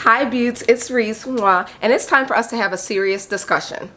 Hi Buttes, it's Reese, mwah, and it's time for us to have a serious discussion.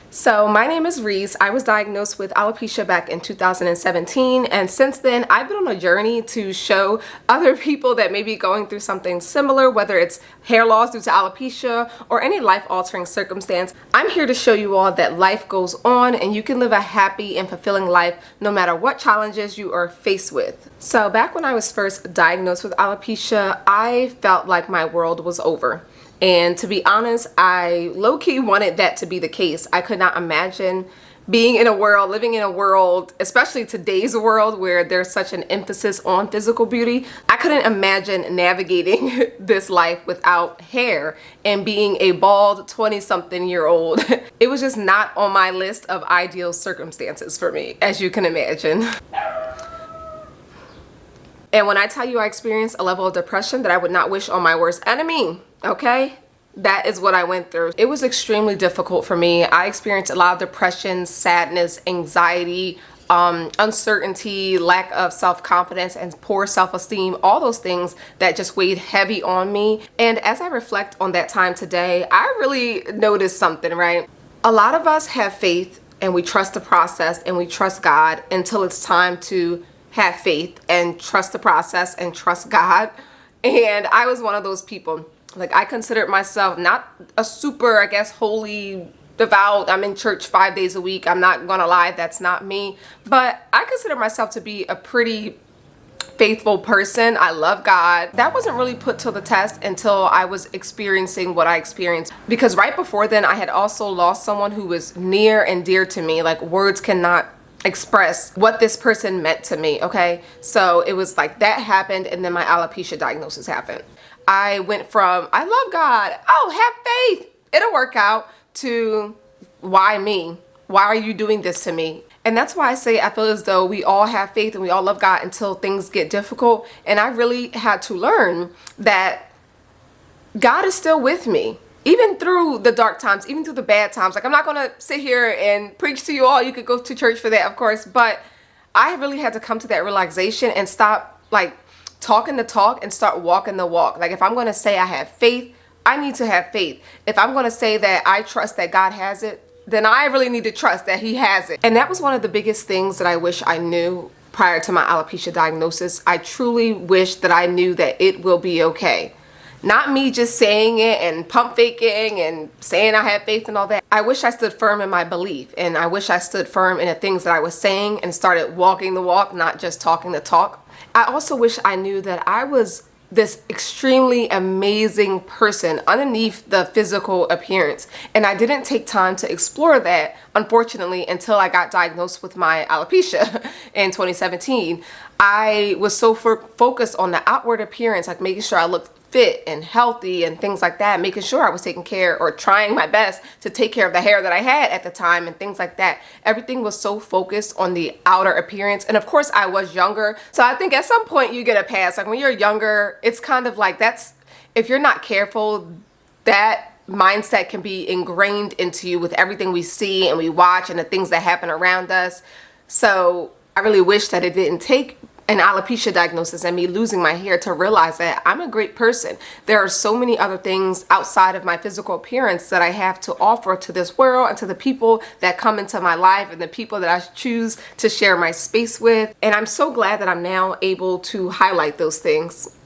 So my name is Reese. I was diagnosed with alopecia back in 2017, and since then I've been on a journey to show other people that may be going through something similar, whether it's hair loss due to alopecia or any life-altering circumstance. I'm here to show you all that life goes on and you can live a happy and fulfilling life no matter what challenges you are faced with. So back when I was first diagnosed with alopecia, I felt like my world was over. And to be honest, I low-key wanted that to be the case. I could not imagine being in a world, living in a world, especially today's world where there's such an emphasis on physical beauty. I couldn't imagine navigating this life without hair and being a bald 20-something-year-old. It was just not on my list of ideal circumstances for me, as you can imagine. And when I tell you I experienced a level of depression that I would not wish on my worst enemy, okay? That is what I went through. It was extremely difficult for me. I experienced a lot of depression, sadness, anxiety, uncertainty, lack of self-confidence, and poor self-esteem, all those things that just weighed heavy on me. And as I reflect on that time today, I really noticed something, right? A lot of us have faith and we trust the process and we trust God until it's time to have faith and trust the process and trust God. And I was one of those people. Like, I considered myself not a super, I guess, holy, devout. I'm in church 5 days a week. I'm not gonna lie, that's not me. But I consider myself to be a pretty faithful person. I love God. That wasn't really put to the test until I was experiencing what I experienced. Because right before then, I had also lost someone who was near and dear to me. Like, words cannot express what this person meant to me, okay? So it was like that happened, and then my alopecia diagnosis happened. I went from, I love God, oh, have faith, it'll work out, to why me? Why are you doing this to me? And that's why I say I feel as though we all have faith and we all love God until things get difficult. And I really had to learn that God is still with me. Even through the dark times, even through the bad times. Like, I'm not gonna sit here and preach to you all. You could go to church for that, of course. But I really had to come to that realization and stop, like, talking the talk and start walking the walk. Like, if I'm gonna say I have faith, I need to have faith. If I'm gonna say that I trust that God has it, then I really need to trust that He has it. And that was one of the biggest things that I wish I knew prior to my alopecia diagnosis. I truly wish that I knew that it will be okay. Not me just saying it and pump faking and saying I had faith and all that. I wish I stood firm in my belief, and I wish I stood firm in the things that I was saying and started walking the walk, not just talking the talk. I also wish I knew that I was this extremely amazing person underneath the physical appearance. And I didn't take time to explore that, unfortunately, until I got diagnosed with my alopecia in 2017. I was so focused on the outward appearance, like making sure I looked fit and healthy and things like that, making sure I was taking care or trying my best to take care of the hair that I had at the time and things like that. Everything was so focused on the outer appearance. And of course I was younger. So I think at some point you get a pass. Like, when you're younger, it's kind of like, that's, if you're not careful, that mindset can be ingrained into you with everything we see and we watch and the things that happen around us. So I really wish that it didn't take an alopecia diagnosis and me losing my hair to realize that I'm a great person. There are so many other things outside of my physical appearance that I have to offer to this world and to the people that come into my life and the people that I choose to share my space with. And I'm so glad that I'm now able to highlight those things.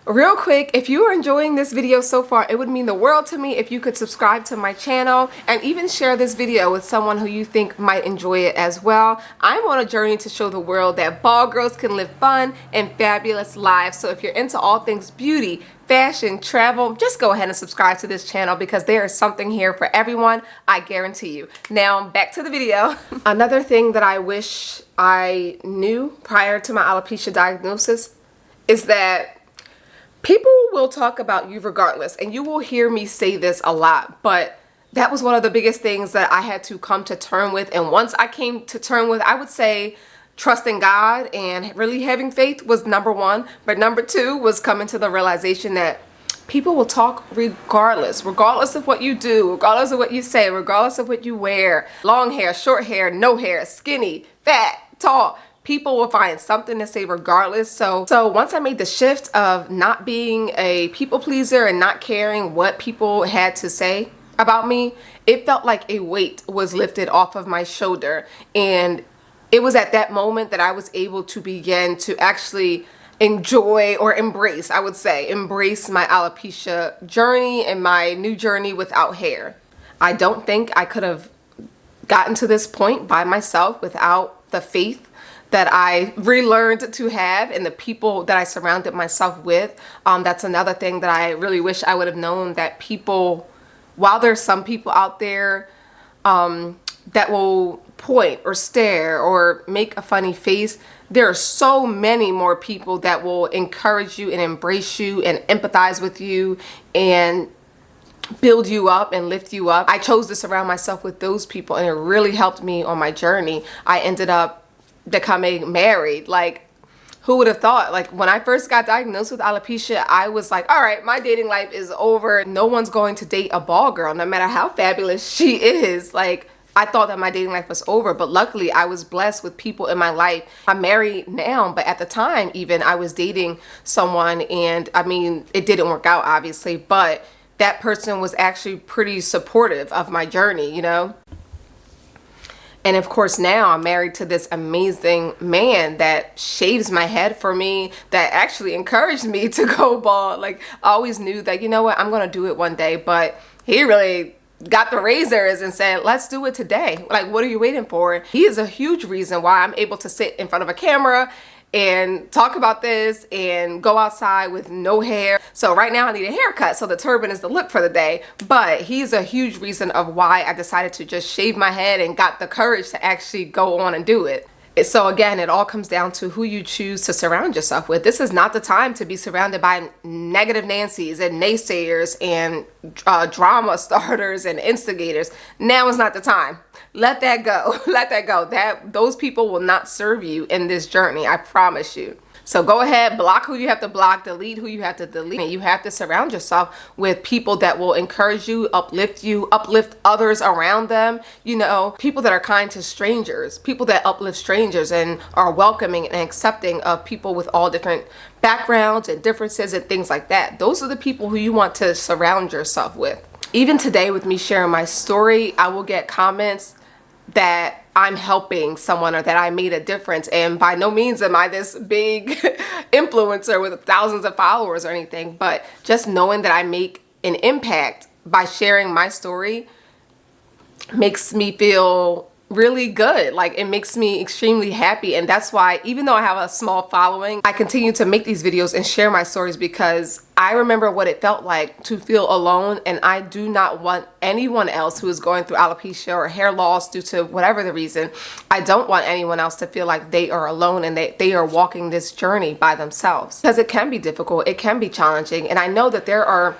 Real quick, if you are enjoying this video so far, it would mean the world to me if you could subscribe to my channel and even share this video with someone who you think might enjoy it as well. I'm on a journey to show the world that bald girls can live fun and fabulous lives. So if you're into all things beauty, fashion, travel, just go ahead and subscribe to this channel because there is something here for everyone, I guarantee you. Now, back to the video. Another thing that I wish I knew prior to my alopecia diagnosis is that people will talk about you regardless, and you will hear me say this a lot, but that was one of the biggest things that I had to come to terms with. And once I came to terms with, I would say trusting God and really having faith was number one. But number two was coming to the realization that people will talk regardless of what you do, regardless of what you say, regardless of what you wear. Long hair, short hair, no hair, skinny, fat, tall. people will find something to say regardless. So once I made the shift of not being a people pleaser and not caring what people had to say about me, it felt like a weight was lifted off of my shoulder. And it was at that moment that I was able to begin to actually enjoy or embrace, I would say, embrace my alopecia journey and my new journey without hair. I don't think I could have gotten to this point by myself without the faith that I relearned to have and the people that I surrounded myself with. That's another thing that I really wish I would have known, that people, while there's some people out there that will point or stare or make a funny face, there are so many more people that will encourage you and embrace you and empathize with you and build you up and lift you up. I chose to surround myself with those people, and it really helped me on my journey. I ended up becoming married. Like, who would have thought? Like, when I first got diagnosed with alopecia, I was like, all right, my dating life is over. No one's going to date a bald girl, no matter how fabulous she is. Like, I thought that my dating life was over, but luckily I was blessed with people in my life. I'm married now, but at the time even I was dating someone, and I mean, it didn't work out obviously, but that person was actually pretty supportive of my journey, you know? And of course now I'm married to this amazing man that shaves my head for me, that actually encouraged me to go bald. Like, I always knew that, you know what, I'm gonna do it one day, but he really got the razors and said, let's do it today. Like, what are you waiting for? He is a huge reason why I'm able to sit in front of a camera and talk about this and go outside with no hair. So right now I need a haircut, so the turban is the look for the day. But he's a huge reason of why I decided to just shave my head and got the courage to actually go on and do it. So again, it all comes down to who you choose to surround yourself with. This is not the time to be surrounded by negative Nancys and naysayers and drama starters and instigators. Now is not the time. Let that go. Let that go. Those people will not serve you in this journey, I promise you. So go ahead, block who you have to block, delete who you have to delete. And you have to surround yourself with people that will encourage you, uplift others around them. You know, people that are kind to strangers, people that uplift strangers and are welcoming and accepting of people with all different backgrounds and differences and things like that. Those are the people who you want to surround yourself with. Even today, with me sharing my story, I will get comments that I'm helping someone or that I made a difference. And by no means am I this big influencer with thousands of followers or anything, but just knowing that I make an impact by sharing my story makes me feel really good. Like, it makes me extremely happy. And that's why, even though I have a small following, I continue to make these videos and share my stories, because I remember what it felt like to feel alone. And I do not want anyone else who is going through alopecia or hair loss due to whatever the reason, I don't want anyone else to feel like they are alone and they are walking this journey by themselves, because it can be difficult, it can be challenging. And I know that there are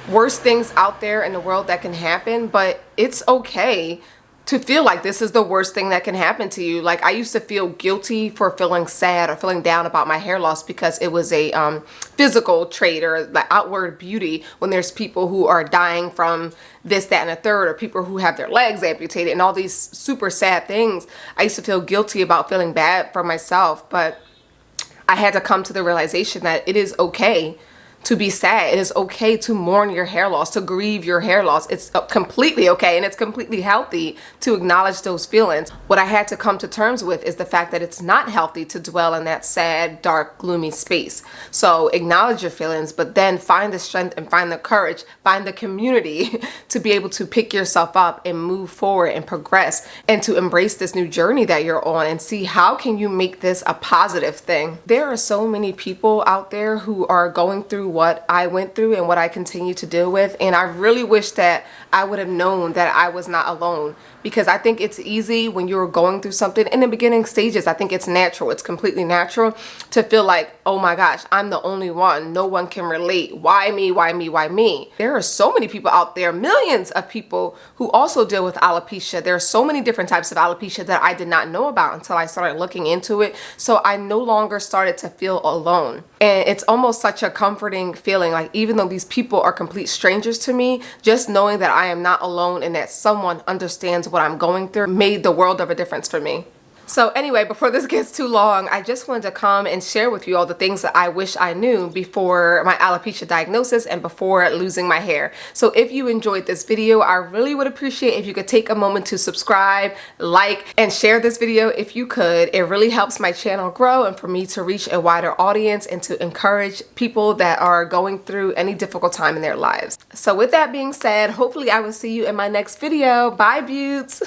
worse things out there in the world that can happen, but it's okay to feel like this is the worst thing that can happen to you. Like, I used to feel guilty for feeling sad or feeling down about my hair loss because it was a physical trait or like outward beauty, when there's people who are dying from this, that, and a third, or people who have their legs amputated and all these super sad things. I used to feel guilty about feeling bad for myself, but I had to come to the realization that it is okay to be sad. It is okay to mourn your hair loss, to grieve your hair loss. It's completely okay, and it's completely healthy to acknowledge those feelings. What I had to come to terms with is the fact that it's not healthy to dwell in that sad, dark, gloomy space. So acknowledge your feelings, but then find the strength and find the courage, find the community to be able to pick yourself up and move forward and progress, and to embrace this new journey that you're on and see how can you make this a positive thing. There are so many people out there who are going through what I went through and what I continue to deal with, and I really wish that I would have known that I was not alone, because I think it's easy when you're going through something in the beginning stages. I think it's natural, it's completely natural to feel like, oh my gosh, I'm the only one, no one can relate, why me, why me, why me? There are so many people out there, millions of people who also deal with alopecia. There are so many different types of alopecia that I did not know about until I started looking into it. So I no longer started to feel alone, and it's almost such a comforting feeling. Like, even though these people are complete strangers to me, just knowing that I am not alone and that someone understands what I'm going through made the world of a difference for me. So anyway, before this gets too long, I just wanted to come and share with you all the things that I wish I knew before my alopecia diagnosis and before losing my hair. So if you enjoyed this video, I really would appreciate if you could take a moment to subscribe, like, and share this video if you could. It really helps my channel grow and for me to reach a wider audience and to encourage people that are going through any difficult time in their lives. So with that being said, hopefully I will see you in my next video. Bye, beauts!